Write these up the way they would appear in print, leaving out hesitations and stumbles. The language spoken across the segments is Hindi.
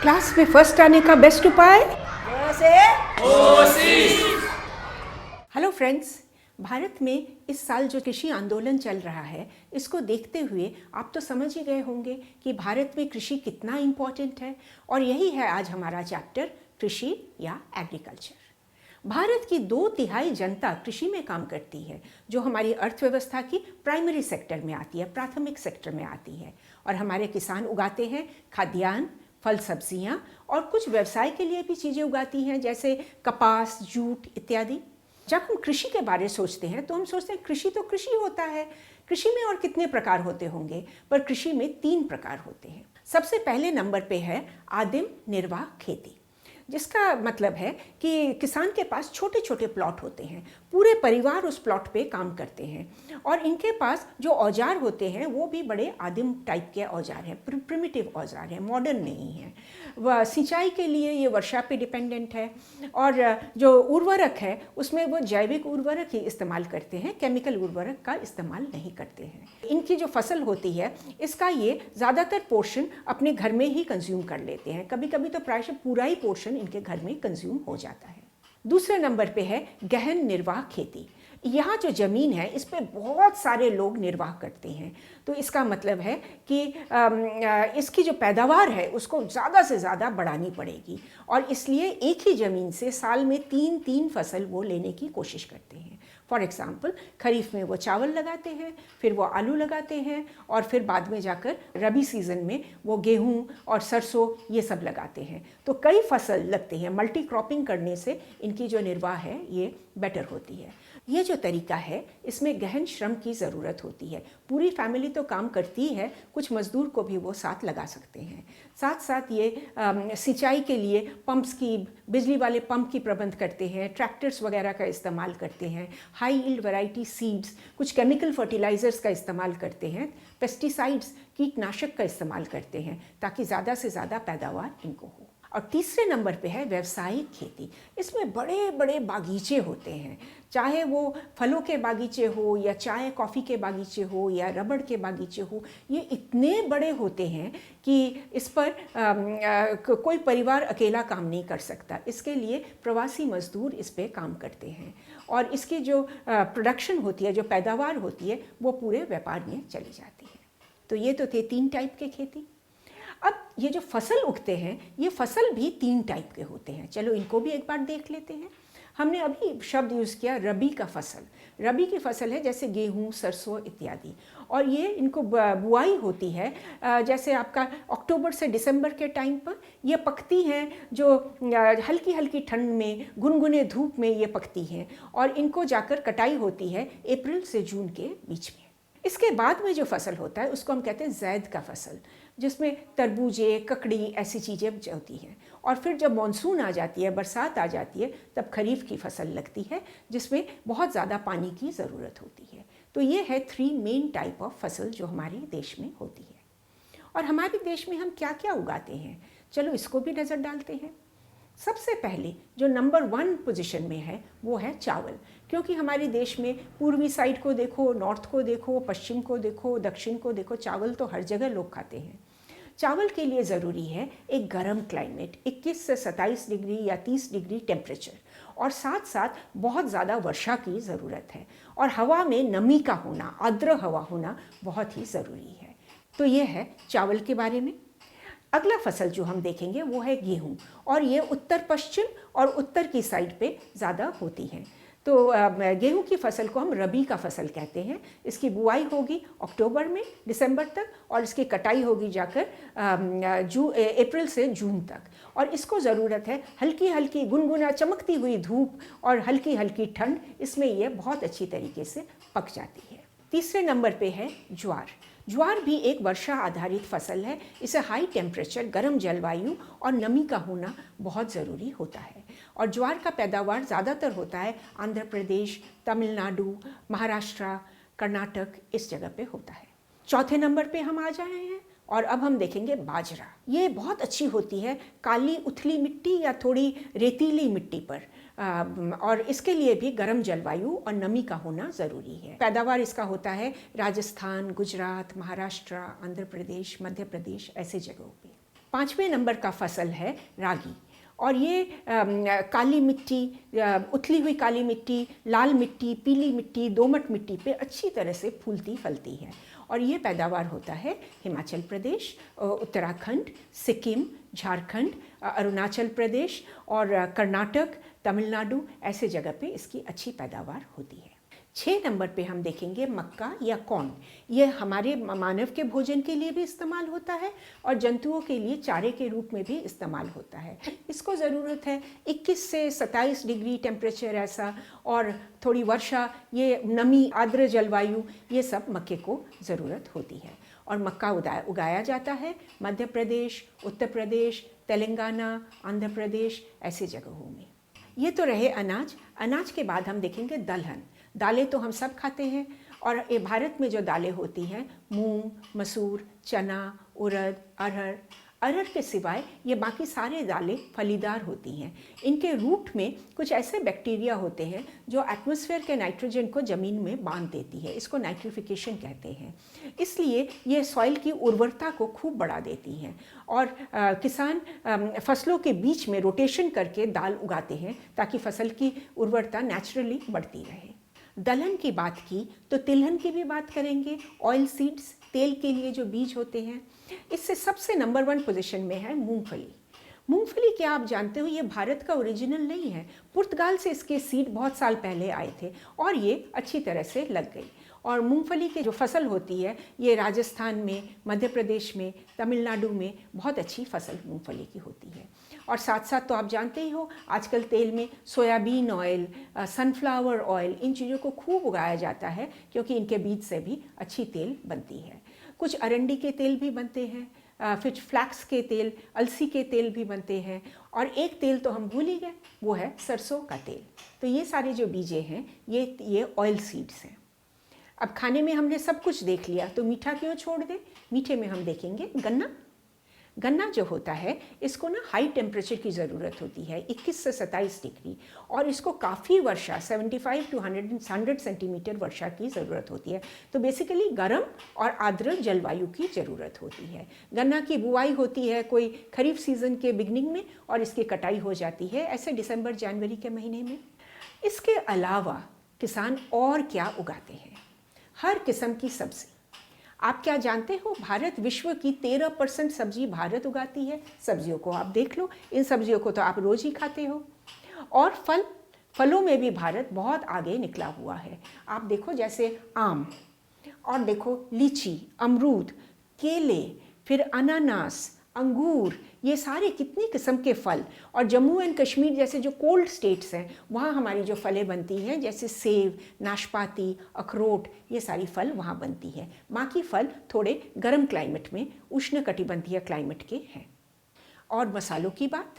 क्लास में फर्स्ट आने का बेस्ट उपाय हेलो फ्रेंड्स, भारत में इस साल जो कृषि आंदोलन चल रहा है, इसको देखते हुए आप तो समझ ही गए होंगे कि भारत में कृषि कितना इम्पोर्टेंट है। और यही है आज हमारा चैप्टर, कृषि या एग्रीकल्चर। भारत की 2/3 जनता कृषि में काम करती है, जो हमारी अर्थव्यवस्था की प्राइमरी सेक्टर में आती है, प्राथमिक सेक्टर में आती है। और हमारे किसान उगाते हैं खाद्यान्न, फल सब्जियां और कुछ व्यवसाय के लिए भी चीज़ें उगाती हैं, जैसे कपास, जूट इत्यादि। जब हम कृषि के बारे में सोचते हैं तो हम सोचते हैं कृषि तो कृषि होता है। कृषि में और कितने प्रकार होते होंगे, पर कृषि में 3 प्रकार होते हैं। सबसे पहले नंबर पे है आदिम निर्वाह खेती, जिसका मतलब है कि किसान के पास छोटे छोटे प्लॉट होते हैं, पूरे परिवार उस प्लॉट पे काम करते हैं और इनके पास जो औजार होते हैं वो भी बड़े आदिम टाइप के औजार हैं, प्रिमिटिव औजार हैं, मॉडर्न नहीं हैं। वह सिंचाई के लिए ये वर्षा पे डिपेंडेंट है और जो उर्वरक है उसमें वो जैविक उर्वरक ही इस्तेमाल करते हैं, केमिकल उर्वरक का इस्तेमाल नहीं करते हैं। इनकी जो फसल होती है इसका ये ज़्यादातर पोर्शन अपने घर में ही कंज्यूम कर लेते हैं, कभी कभी तो प्रायः पूरा ही पोर्शन इनके घर में कंज्यूम हो जाता है। दूसरे नंबर पे है गहन निर्वाह खेती। यहाँ जो ज़मीन है इस पे बहुत सारे लोग निर्वाह करते हैं, तो इसका मतलब है कि इसकी जो पैदावार है उसको ज़्यादा से ज़्यादा बढ़ानी पड़ेगी और इसलिए एक ही ज़मीन से साल में 3 फसल वो लेने की कोशिश करते हैं। फॉर एग्ज़ाम्पल, खरीफ में वो चावल लगाते हैं, फिर वो आलू लगाते हैं और फिर बाद में जाकर रबी सीज़न में वो गेहूँ और सरसों ये सब लगाते हैं। तो कई फसल लगते हैं। मल्टी क्रॉपिंग करने से इनकी जो निर्वाह है ये बेटर होती है। ये जो तरीका है इसमें गहन श्रम की ज़रूरत होती है। पूरी फैमिली तो काम करती है, कुछ मज़दूर को भी वो साथ लगा सकते हैं। साथ साथ ये सिंचाई के लिए पंप्स की, बिजली वाले पंप की प्रबंध करते हैं, ट्रैक्टर्स वगैरह का इस्तेमाल करते हैं, हाई यील्ड वैरायटी सीड्स, कुछ केमिकल फर्टिलाइज़र्स का इस्तेमाल करते हैं, पेस्टिसाइड्स कीटनाशक का इस्तेमाल करते हैं ताकि ज़्यादा से ज़्यादा पैदावार इनको हो। और तीसरे नंबर पे है व्यावसायिक खेती। इसमें बड़े बड़े बागीचे होते हैं, चाहे वो फलों के बागीचे हो या चाय कॉफ़ी के बागीचे हो या रबड़ के बागीचे हो। ये इतने बड़े होते हैं कि इस पर कोई परिवार अकेला काम नहीं कर सकता। इसके लिए प्रवासी मजदूर इस पे काम करते हैं और इसकी जो प्रोडक्शन होती है, जो पैदावार होती है, वो पूरे व्यापार में चली जाती है। तो ये तो थे 3 टाइप के खेती। अब ये जो फसल उगते हैं, ये फसल भी 3 टाइप के होते हैं। चलो इनको भी एक बार देख लेते हैं। हमने अभी शब्द यूज़ किया रबी का फसल। रबी की फसल है जैसे गेहूँ, सरसों इत्यादि, और ये इनको बुआई होती है जैसे आपका अक्टूबर से दिसंबर के टाइम पर ये पकती हैं, जो हल्की हल्की ठंड में, गुनगुने धूप में ये पकती हैं और इनको जाकर कटाई होती है अप्रैल से जून के बीच में। इसके बाद में जो फसल होता है उसको हम कहते हैं ज़ैद का फसल, जिसमें तरबूजे, ककड़ी ऐसी चीज़ें होती हैं। और फिर जब मानसून आ जाती है, बरसात आ जाती है, तब खरीफ की फसल लगती है जिसमें बहुत ज़्यादा पानी की ज़रूरत होती है। तो ये है 3 मेन टाइप ऑफ फसल जो हमारे देश में होती है। और हमारे देश में हम क्या क्या उगाते हैं, चलो इसको भी नज़र डालते हैं। सबसे पहले जो नंबर 1 पोजीशन में है वो है चावल, क्योंकि हमारे देश में पूर्वी साइड को देखो, नॉर्थ को देखो, पश्चिम को देखो, दक्षिण को देखो, चावल तो हर जगह लोग खाते हैं। चावल के लिए ज़रूरी है एक गर्म क्लाइमेट, 21 से 27 डिग्री या 30 डिग्री टेम्परेचर, और साथ साथ बहुत ज़्यादा वर्षा की ज़रूरत है और हवा में नमी का होना, आर्द्र हवा होना बहुत ही ज़रूरी है। तो ये है चावल के बारे में। अगला फसल जो हम देखेंगे वो है गेहूँ, और ये उत्तर पश्चिम और उत्तर की साइड पे ज़्यादा होती हैं। तो गेहूं की फसल को हम रबी का फसल कहते हैं। इसकी बुआई होगी अक्टूबर में दिसंबर तक और इसकी कटाई होगी जाकर अप्रैल से जून तक। और इसको ज़रूरत है हल्की हल्की गुनगुना चमकती हुई धूप और हल्की हल्की ठंड, इसमें ये बहुत अच्छी तरीके से पक जाती है। तीसरे नंबर पे है ज्वार। ज्वार भी एक वर्षा आधारित फसल है। इसे हाई टेम्परेचर, गर्म जलवायु और नमी का होना बहुत ज़रूरी होता है। और ज्वार का पैदावार ज़्यादातर होता है आंध्र प्रदेश, तमिलनाडु, महाराष्ट्र, कर्नाटक, इस जगह पे होता है। चौथे नंबर पे हम आ जाए हैं और अब हम देखेंगे बाजरा। ये बहुत अच्छी होती है काली उथली मिट्टी या थोड़ी रेतीली मिट्टी पर, और इसके लिए भी गर्म जलवायु और नमी का होना ज़रूरी है। पैदावार इसका होता है राजस्थान, गुजरात, महाराष्ट्र, आंध्र प्रदेश, मध्य प्रदेश, ऐसे जगहों पे। 5वें नंबर का फसल है रागी। और ये काली मिट्टी, उथली हुई काली मिट्टी, लाल मिट्टी, पीली मिट्टी, दोमट मिट्टी पे अच्छी तरह से फूलती फलती है। और ये पैदावार होता है हिमाचल प्रदेश, उत्तराखंड, सिक्किम, झारखंड, अरुणाचल प्रदेश और कर्नाटक, तमिलनाडु, ऐसे जगह पे इसकी अच्छी पैदावार होती है। 6 नंबर पे हम देखेंगे मक्का या कॉर्न। ये हमारे मानव के भोजन के लिए भी इस्तेमाल होता है और जंतुओं के लिए चारे के रूप में भी इस्तेमाल होता है। इसको ज़रूरत है 21 से 27 डिग्री टेम्परेचर ऐसा, और थोड़ी वर्षा, ये नमी, आर्द्र जलवायु, ये सब मक्के को ज़रूरत होती है। और मक्का उगाया जाता है मध्य प्रदेश, उत्तर प्रदेश, तेलंगाना, आंध्र प्रदेश, ऐसे जगहों में। ये तो रहे अनाज। अनाज के बाद हम देखेंगे दलहन। दालें तो हम सब खाते हैं, और ये भारत में जो दालें होती हैं, मूंग, मसूर, चना, उड़द, अरहर। अरहर के सिवाय ये बाकी सारे दालें फलीदार होती हैं। इनके रूट में कुछ ऐसे बैक्टीरिया होते हैं जो एटमॉस्फेयर के नाइट्रोजन को ज़मीन में बांध देती है। इसको नाइट्रिफिकेशन कहते हैं। इसलिए ये सॉइल की उर्वरता को खूब बढ़ा देती हैं। और किसान फसलों के बीच में रोटेशन करके दाल उगाते हैं ताकि फसल की उर्वरता नेचुरली बढ़ती रहे। दलहन की बात की तो तिलहन की भी बात करेंगे। ऑयल सीड्स, तेल के लिए जो बीज होते हैं। इससे सबसे नंबर 1 पोजीशन में है मूंगफली। मूंगफली क्या आप जानते हो, ये भारत का ओरिजिनल नहीं है। पुर्तगाल से इसके सीड बहुत साल पहले आए थे और ये अच्छी तरह से लग गई। और मूंगफली की जो फसल होती है, ये राजस्थान में, मध्य प्रदेश में, तमिलनाडु में बहुत अच्छी फसल मूंगफली की होती है। और साथ साथ तो आप जानते ही हो, आजकल तेल में सोयाबीन ऑयल, सनफ्लावर ऑयल, इन चीज़ों को खूब उगाया जाता है क्योंकि इनके बीज से भी अच्छी तेल बनती है। कुछ अरंडी के तेल भी बनते हैं, फिर फ्लैक्स के तेल, अलसी के तेल भी बनते हैं। और एक तेल तो हम भूल ही गए, वो है सरसों का तेल। तो ये सारे जो बीजे हैं, ये ऑयल सीड्स हैं। अब खाने में हमने सब कुछ देख लिया, तो मीठा क्यों छोड़ दें। मीठे में हम देखेंगे गन्ना। गन्ना जो होता है, इसको ना हाई टेम्परेचर की ज़रूरत होती है, 21 से 27 डिग्री, और इसको काफ़ी वर्षा, 75 to 100 सेंटीमीटर वर्षा की ज़रूरत होती है। तो बेसिकली गर्म और आर्द्र जलवायु की ज़रूरत होती है। गन्ना की बुआई होती है कोई खरीफ सीज़न के बिगनिंग में, और इसकी कटाई हो जाती है ऐसे दिसंबर जनवरी के महीने में। इसके अलावा किसान और क्या उगाते हैं, हर किस्म की सब्ज़ी। आप क्या जानते हो, भारत विश्व की 13% सब्जी भारत उगाती है। सब्जियों को आप देख लो, इन सब्जियों को तो आप रोज़ ही खाते हो। और फलों में भी भारत बहुत आगे निकला हुआ है। आप देखो जैसे आम, और देखो लीची, अमरूद, केले, फिर अनानास, अंगूर, ये सारे कितनी किस्म के फल। और जम्मू एंड कश्मीर जैसे जो कोल्ड स्टेट्स हैं, वहाँ हमारी जो फलें बनती हैं, जैसे सेब, नाशपाती, अखरोट, ये सारी फल वहाँ बनती है। बाकी फल थोड़े गर्म क्लाइमेट में, उष्णकटिबंधीय क्लाइमेट के हैं। और मसालों की बात,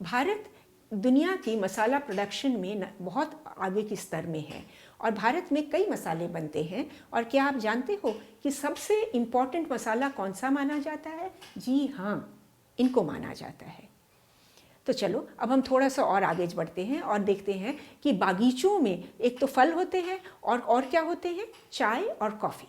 भारत दुनिया की मसाला प्रोडक्शन में बहुत आगे की स्तर में है, और भारत में कई मसाले बनते हैं। और क्या आप जानते हो कि सबसे इम्पॉर्टेंट मसाला कौन सा माना जाता है? जी हाँ, इनको माना जाता है। तो चलो अब हम थोड़ा सा और आगे बढ़ते हैं और देखते हैं कि बागीचों में एक तो फल होते हैं, और क्या होते हैं, चाय और कॉफ़ी।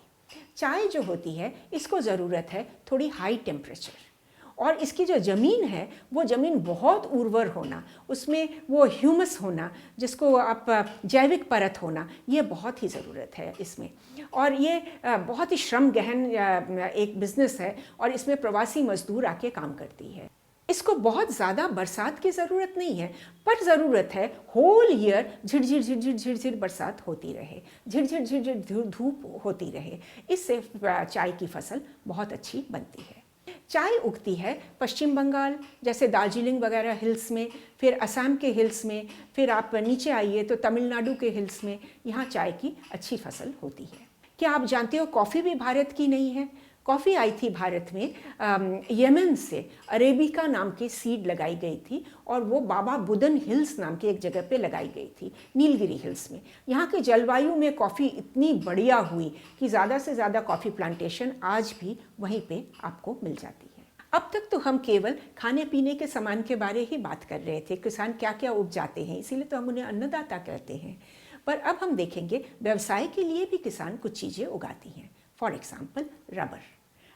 चाय जो होती है, इसको ज़रूरत है थोड़ी हाई टेम्परेचर, और इसकी जो ज़मीन है, वो ज़मीन बहुत उर्वर होना, उसमें वो ह्यूमस होना, जिसको आप जैविक परत होना, ये बहुत ही ज़रूरत है इसमें। और ये बहुत ही श्रम गहन एक बिज़नेस है, और इसमें प्रवासी मजदूर आके काम करती है। इसको बहुत ज़्यादा बरसात की ज़रूरत नहीं है, पर ज़रूरत है होल ईयर झिरझिर झिरझिर झिरझिर बरसात होती रहे, झिरझिर झिरझिर धूप होती रहे। इससे चाय की फसल बहुत अच्छी बनती है। चाय उगती है पश्चिम बंगाल जैसे दार्जिलिंग वगैरह हिल्स में, फिर असम के हिल्स में, फिर आप नीचे आइए तो तमिलनाडु के हिल्स में, यहाँ चाय की अच्छी फसल होती है। क्या आप जानते हो कॉफ़ी भी भारत की नहीं है? कॉफ़ी आई थी भारत में यमन से, अरेबिका नाम की सीड लगाई गई थी, और वो बाबा बुदन हिल्स नाम की एक जगह पे लगाई गई थी, नीलगिरी हिल्स में। यहाँ की जलवायु में कॉफ़ी इतनी बढ़िया हुई कि ज़्यादा से ज़्यादा कॉफ़ी प्लांटेशन आज भी वहीं पे आपको मिल जाती है। अब तक तो हम केवल खाने पीने के सामान के बारे ही बात कर रहे थे, किसान क्या क्या उपजाते हैं, इसीलिए तो हम उन्हें अन्नदाता कहते हैं। पर अब हम देखेंगे व्यवसाय के लिए भी किसान कुछ चीज़ें उगाती हैं। फॉर एग्जाम्पल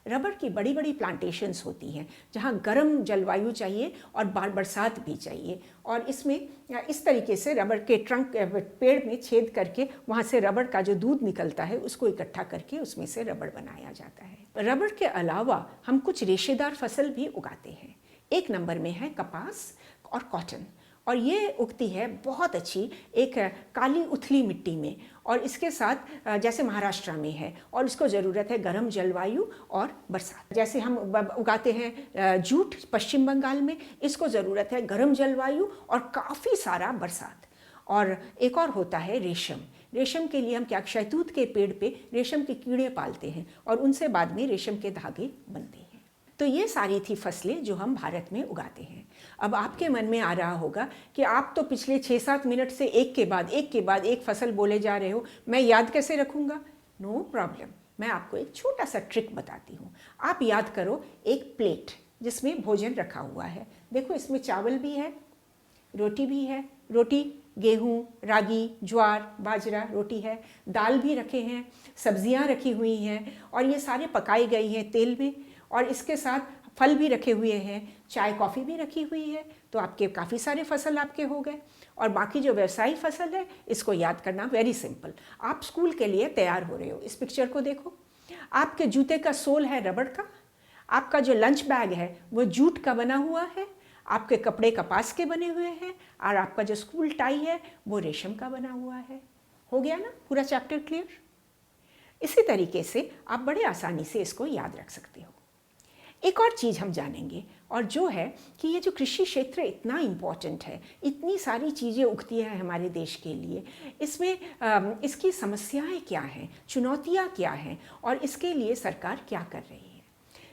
रबर की बड़ी बड़ी प्लांटेशंस होती हैं जहाँ गर्म जलवायु चाहिए और बरसात भी चाहिए, और इसमें इस तरीके से रबर के ट्रंक पेड़ में छेद करके वहाँ से रबर का जो दूध निकलता है उसको इकट्ठा करके उसमें से रबर बनाया जाता है। रबर के अलावा हम कुछ रेशेदार फसल भी उगाते हैं। एक नंबर में है कपास और कॉटन, और ये उगती है बहुत अच्छी एक काली उथली मिट्टी में, और इसके साथ जैसे महाराष्ट्र में है, और इसको ज़रूरत है गर्म जलवायु और बरसात। जैसे हम उगाते हैं जूट पश्चिम बंगाल में, इसको ज़रूरत है गर्म जलवायु और काफ़ी सारा बरसात। और एक और होता है रेशम। रेशम के लिए हम क्या शहतूत के पेड़ पे रेशम के कीड़े पालते हैं और उनसे बाद में रेशम के धागे बनते हैं। तो ये सारी थी फसलें जो हम भारत में उगाते हैं। अब आपके मन में आ रहा होगा कि आप तो पिछले 6-7 मिनट से एक के बाद एक फसल बोले जा रहे हो, मैं याद कैसे रखूँगा? नो प्रॉब्लम, मैं आपको एक छोटा सा ट्रिक बताती हूँ। आप याद करो एक प्लेट जिसमें भोजन रखा हुआ है। देखो इसमें चावल भी है, रोटी भी है, रोटी गेहूँ, रागी, ज्वार, बाजरा रोटी है, दाल भी रखे हैं, सब्जियाँ रखी हुई हैं, और ये सारे पकाई गई हैं तेल में, और इसके साथ फल भी रखे हुए हैं, चाय कॉफ़ी भी रखी हुई है। तो आपके काफ़ी सारे फसल आपके हो गए। और बाकी जो व्यवसायिक फसल है इसको याद करना वेरी सिंपल। आप स्कूल के लिए तैयार हो रहे हो, इस पिक्चर को देखो। आपके जूते का सोल है रबड़ का, आपका जो लंच बैग है वो जूट का बना हुआ है, आपके कपड़े कपास के बने हुए हैं, और आपका जो स्कूल टाई है वो रेशम का बना हुआ है। हो गया ना पूरा चैप्टर क्लियर? इसी तरीके से आप बड़े आसानी से इसको याद रख सकते हो। एक और चीज़ हम जानेंगे, और जो है कि ये जो कृषि क्षेत्र इतना इम्पॉर्टेंट है, इतनी सारी चीज़ें उगती हैं हमारे देश के लिए, इसमें इसकी समस्याएं क्या हैं, चुनौतियां क्या हैं, और इसके लिए सरकार क्या कर रही है।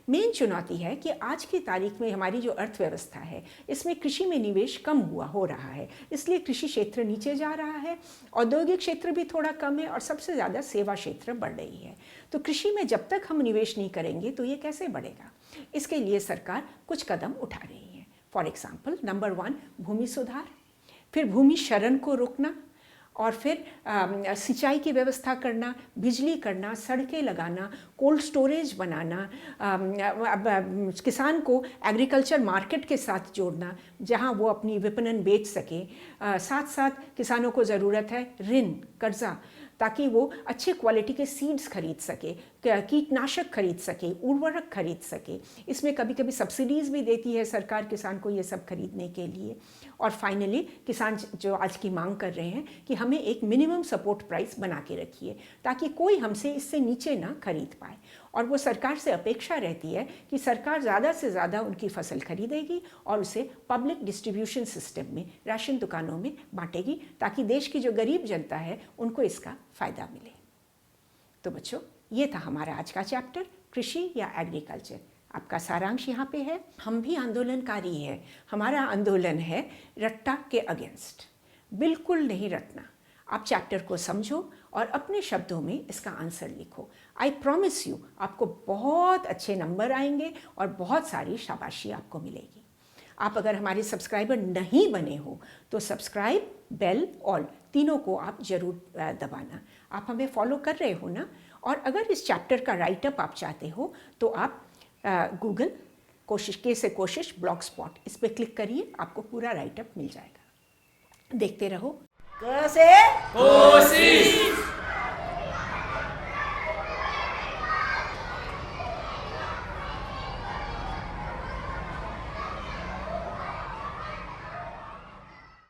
मेन चुनौती है कि आज की तारीख में हमारी जो अर्थव्यवस्था है इसमें कृषि में निवेश कम हो रहा है, इसलिए कृषि क्षेत्र नीचे जा रहा है, औद्योगिक क्षेत्र भी थोड़ा कम है, और सबसे ज़्यादा सेवा क्षेत्र बढ़ रही है। तो कृषि में जब तक हम निवेश नहीं करेंगे तो ये कैसे बढ़ेगा? इसके लिए सरकार कुछ कदम उठा रही है। फॉर एग्जाम्पल, नंबर 1 भूमि सुधार, फिर भूमि क्षरण को रोकना, और फिर सिंचाई की व्यवस्था करना, बिजली करना, सड़कें लगाना, कोल्ड स्टोरेज बनाना, किसान को एग्रीकल्चर मार्केट के साथ जोड़ना जहां वो अपनी विपणन बेच सके। साथ साथ किसानों को ज़रूरत है ऋण, कर्जा, ताकि वो अच्छे क्वालिटी के सीड्स खरीद सके, कीटनाशक खरीद सके, उर्वरक खरीद सके। इसमें कभी कभी सब्सिडीज़ भी देती है सरकार किसान को ये सब खरीदने के लिए। और फाइनली किसान जो आज की मांग कर रहे हैं कि हमें एक मिनिमम सपोर्ट प्राइस बना के रखिए, ताकि कोई हमसे इससे नीचे ना खरीद पाए। और वो सरकार से अपेक्षा रहती है कि सरकार ज़्यादा से ज़्यादा उनकी फसल खरीदेगी और उसे पब्लिक डिस्ट्रीब्यूशन सिस्टम में, राशन दुकानों में बांटेगी, ताकि देश की जो गरीब जनता है उनको इसका फ़ायदा मिले। तो बच्चों, ये था हमारा आज का चैप्टर, कृषि या एग्रीकल्चर। आपका सारांश यहाँ पे है। हम भी आंदोलनकारी हैं। हमारा आंदोलन है रट्टा के अगेंस्ट, बिल्कुल नहीं रटना। आप चैप्टर को समझो और अपने शब्दों में इसका आंसर लिखो। आई प्रॉमिस यू, आपको बहुत अच्छे नंबर आएंगे और बहुत सारी शाबाशी आपको मिलेगी। आप अगर हमारे सब्सक्राइबर नहीं बने हो तो सब्सक्राइब, बेल, ऑल तीनों को आप जरूर दबाना। आप हमें फॉलो कर रहे हो ना? और अगर इस चैप्टर का राइटअप आप चाहते हो तो आप गूगल कोशिश ब्लॉग स्पॉट इस पर क्लिक करिए, आपको पूरा राइटअप मिल जाएगा। देखते रहो। क से कोशिश।